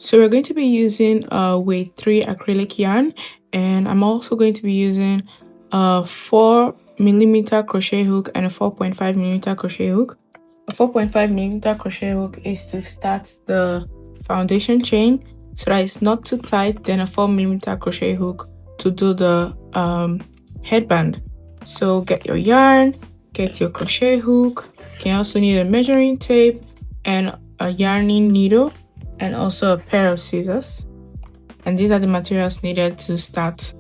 So we're going to be using weight 3 acrylic yarn, and I'm also going to be using a 4mm crochet hook and a 4.5mm crochet hook. A 4.5mm crochet hook is to start the foundation chain so that it's not too tight, then a 4mm crochet hook to do the headband. So get your yarn, get your crochet hook. You can also need a measuring tape and a yarning needle, and also a pair of scissors. And these are the materials needed to start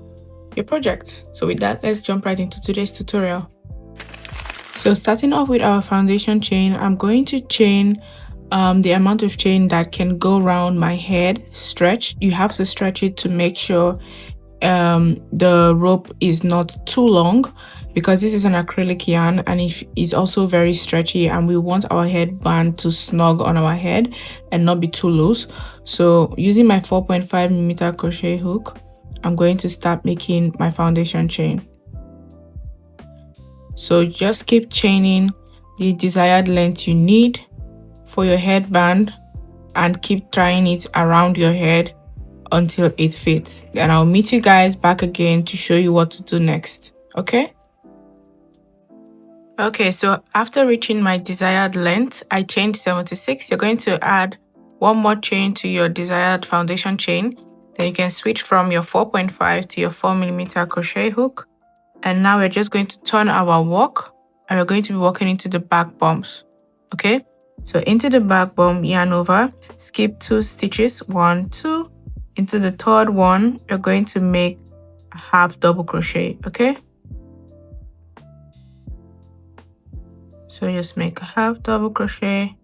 your project. So with that, let's jump right into today's tutorial. So starting off with our foundation chain, I'm going to chain the amount of chain that can go around my head stretched. You have to stretch it to make sure the rope is not too long, because this is an acrylic yarn and it is also very stretchy, and we want our headband to snug on our head and not be too loose. So using my 4.5mm crochet hook, I'm going to start making my foundation chain. So just keep chaining the desired length you need for your headband and keep trying it around your head until it fits. Then I'll meet you guys back again to show you what to do next. Okay, so after reaching my desired length, I chained 76. You're going to add one more chain to your desired foundation chain. Then you can switch from your 4.5 to your 4mm crochet hook. And now we're just going to turn our work, and we're going to be working into the back bumps. Okay, so into the back bump, yarn over, skip 2 stitches, 1, 2. Into the third one, you're going to make a half double crochet. Okay, so just make a half double crochet,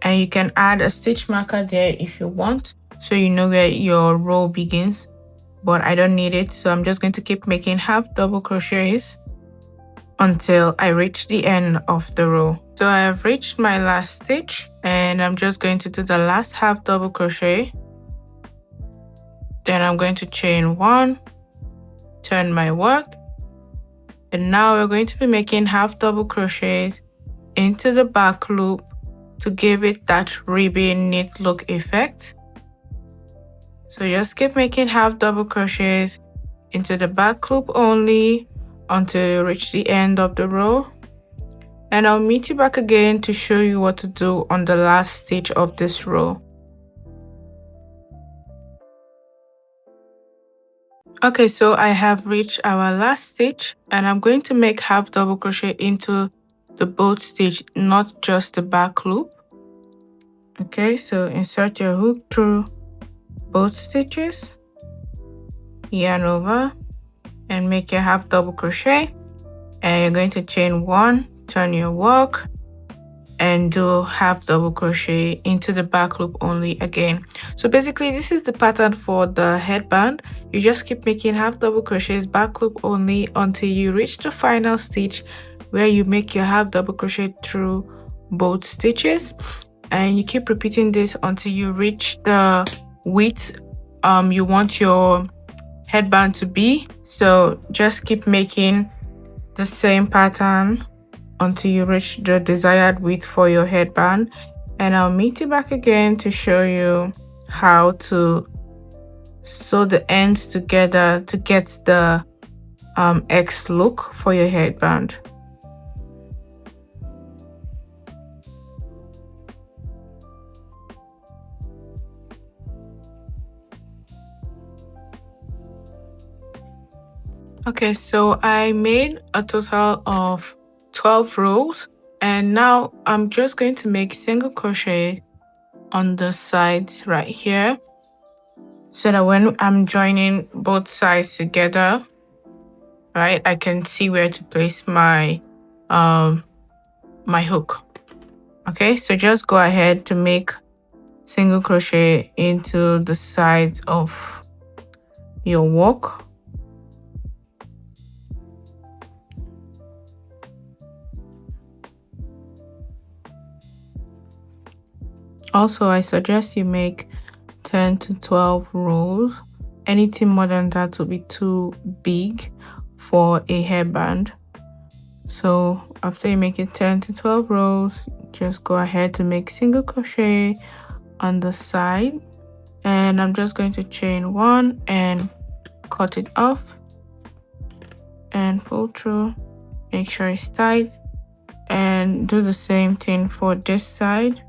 and you can add a stitch marker there if you want, so you know where your row begins, but I don't need it, so I'm just going to keep making half double crochets until I reach the end of the row. So I have reached my last stitch, and I'm just going to do the last half double crochet. Then I'm going to chain 1, turn my work, and now we're going to be making half double crochets into the back loop to give it that ribbon knit look effect. So just keep making half double crochets into the back loop only until you reach the end of the row, and I'll meet you back again to show you what to do on the last stitch of this row. Okay, so I have reached our last stitch, and I'm going to make half double crochet into the both stitch, not just the back loop. Okay, so insert your hook through both stitches, yarn over, and make your half double crochet, and you're going to chain 1, turn your work, and do half double crochet into the back loop only again. So basically this is the pattern for the headband. You just keep making half double crochets back loop only until you reach the final stitch where you make your half double crochet through both stitches, and you keep repeating this until you reach the width you want your headband to be. So just keep making the same pattern until you reach the desired width for your headband, and I'll meet you back again to show you how to sew the ends together to get the X look for your headband. Okay, so I made a total of 12 rows, and now I'm just going to make single crochet on the sides right here, so that when I'm joining both sides together, right, I can see where to place my my hook. Okay, so just go ahead to make single crochet into the sides of your work. Also, I suggest you make 10 to 12 rows. Anything more than that will be too big for a hairband. So after you make it 10 to 12 rows, just go ahead to make single crochet on the side, and I'm just going to chain 1 and cut it off and pull through. Make sure it's tight, and do the same thing for this side.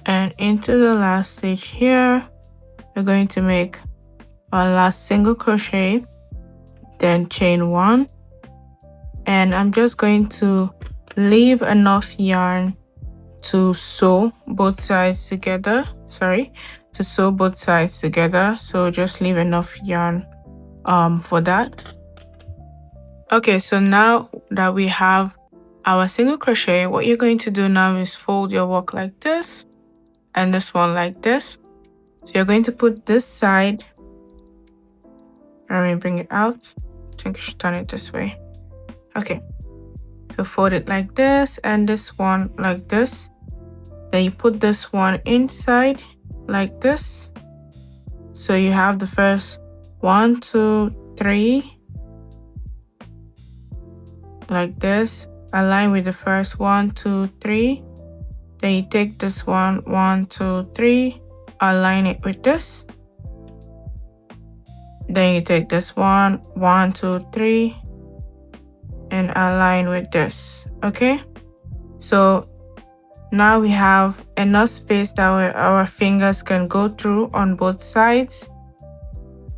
And into the last stitch here, we're going to make our last single crochet, then chain 1, and I'm just going to leave enough yarn to sew both sides together. To sew both sides together, so just leave enough yarn for that. Okay, so now that we have our single crochet, what you're going to do now is fold your work like this and this one like this. So you're going to put this side, let me bring it out. I think I should turn it this way. Okay, so fold it like this and this one like this. Then you put this one inside like this. So you have the first 1, 2, 3 like this. Align with the first 1, 2, 3. Then you take this one, 1, 2, 3, align it with this. Then you take this one, 1, 2, 3, and align with this. Okay, so now we have enough space that our fingers can go through on both sides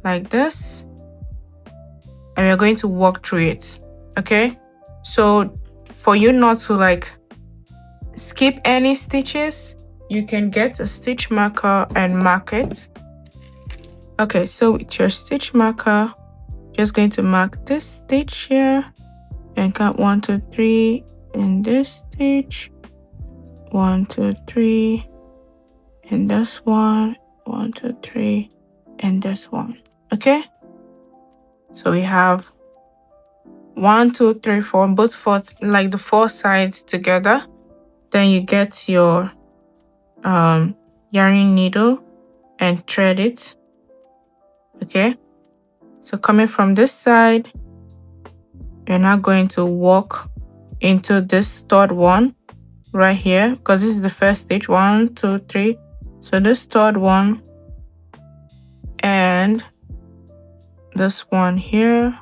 like this, and we're going to walk through it. Okay, so for you not to like skip any stitches, you can get a stitch marker and mark it. Okay, so with your stitch marker, just going to mark this stitch here and count 1, 2, 3 in this stitch, 1, 2, 3, and this one, 1, 2, 3, and this one. Okay, so we have 1, 2, 3, 4, both four, like the 4 sides together. Then you get your yarning needle and thread it. Okay, so coming from this side, you're now going to walk into this third one right here, because this is the first stitch. 1, 2, 3. So this third one and this one here.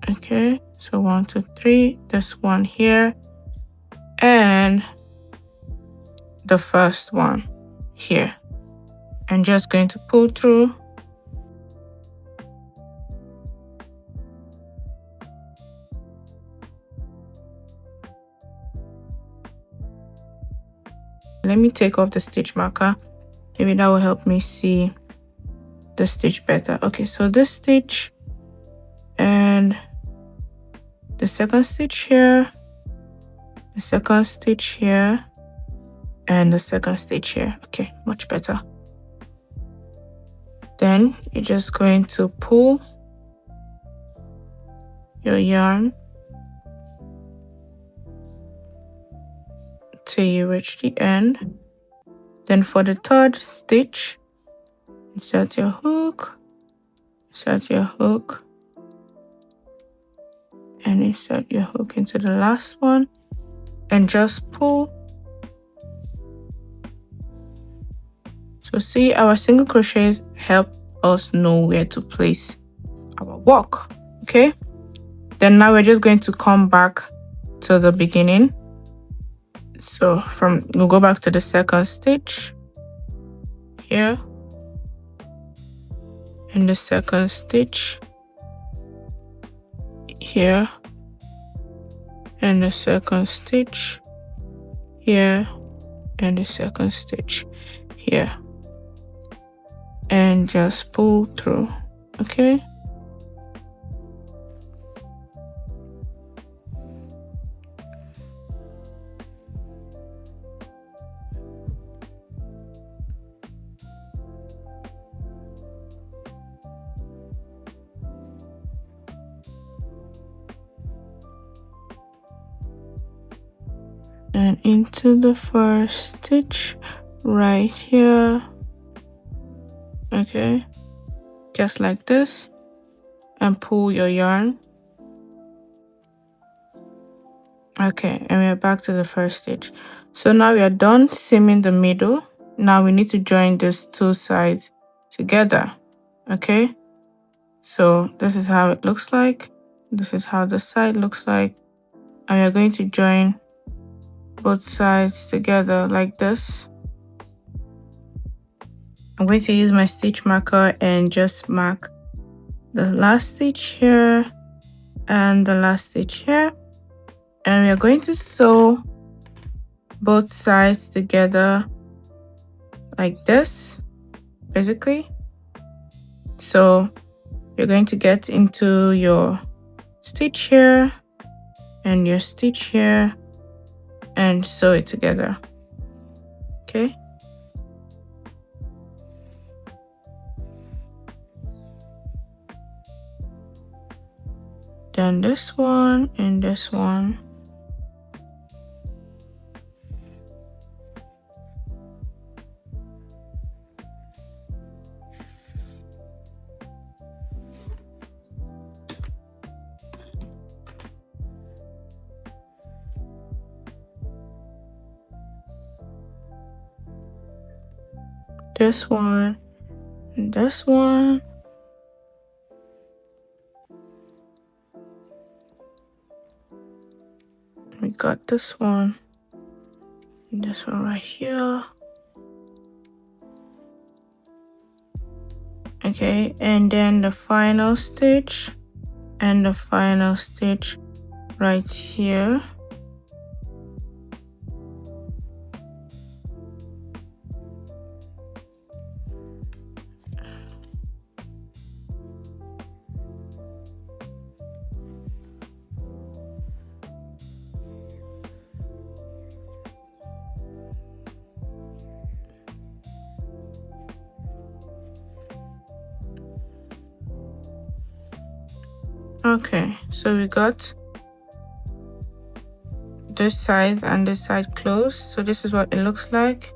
Okay, so 1, 2, 3, this one here, and the first one here. I'm just going to pull through. Let me take off the stitch marker. Maybe that will help me see the stitch better. Okay, so this stitch and the second stitch here, the second stitch here, and the second stitch here. Okay, much better. Then you're just going to pull your yarn till you reach the end. Then for the third stitch, insert your hook, and insert your hook into the last one, and just pull. So see, our single crochets help us know where to place our work. Okay, then now we're just going to come back to the beginning. So we'll go back to the second stitch here, and the second stitch here, and the second stitch here, and the second stitch here, and just pull through. Okay, and into the first stitch right here. Okay, just like this, and pull your yarn. Okay, and we're back to the first stitch. So now we are done seaming the middle. Now we need to join these two sides together. Okay, so this is how it looks like. This is how the side looks like. And we are going to join both sides together like this. I'm going to use my stitch marker and just mark the last stitch here and the last stitch here. And we are going to sew both sides together like this, basically. So you're going to get into your stitch here and your stitch here and sew it together. Okay. Then this one and this one. This one and this one. We got this one and this one right here. Okay, and then the final stitch and the final stitch right here. Okay, so we got this side and this side closed. So this is what it looks like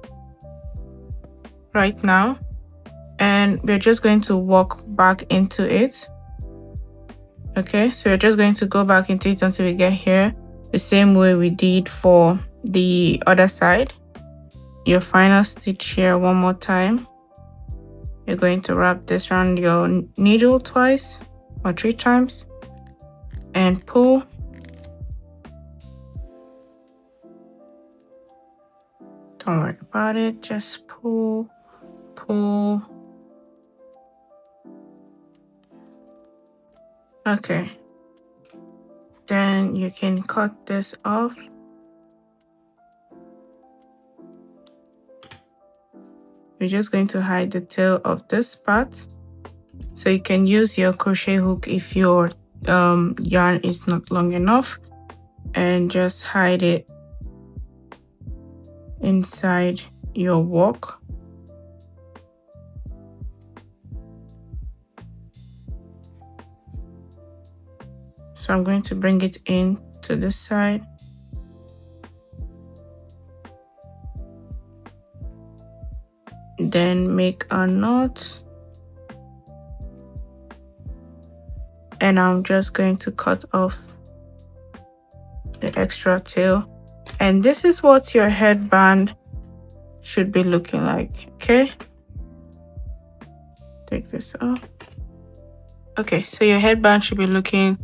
right now. And we're just going to walk back into it. Okay, so we're just going to go back into it until we get here, the same way we did for the other side. Your final stitch here one more time. You're going to wrap this around your needle twice or 3 times and pull. Don't worry about it, just pull, pull. Okay, then you can cut this off. We're just going to hide the tail of this part. So you can use your crochet hook if your yarn is not long enough, and just hide it inside your work. So I'm going to bring it in to this side. Then make a knot. And I'm just going to cut off the extra tail. And this is what your headband should be looking like, okay? Take this off. Okay, so your headband should be looking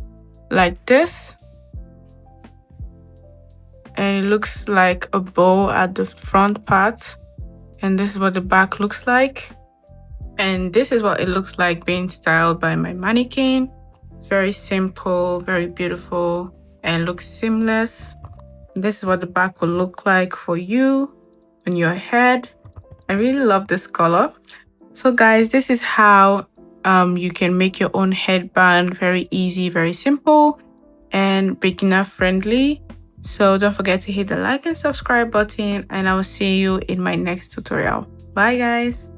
like this. And it looks like a bow at the front part. And this is what the back looks like. And this is what it looks like being styled by my mannequin. Very simple, very beautiful, and looks seamless. This is what the back will look like for you on your head. I really love this color. So guys, this is how you can make your own headband. Very easy, very simple, and beginner friendly. So don't forget to hit the like and subscribe button, and I will see you in my next tutorial. Bye guys.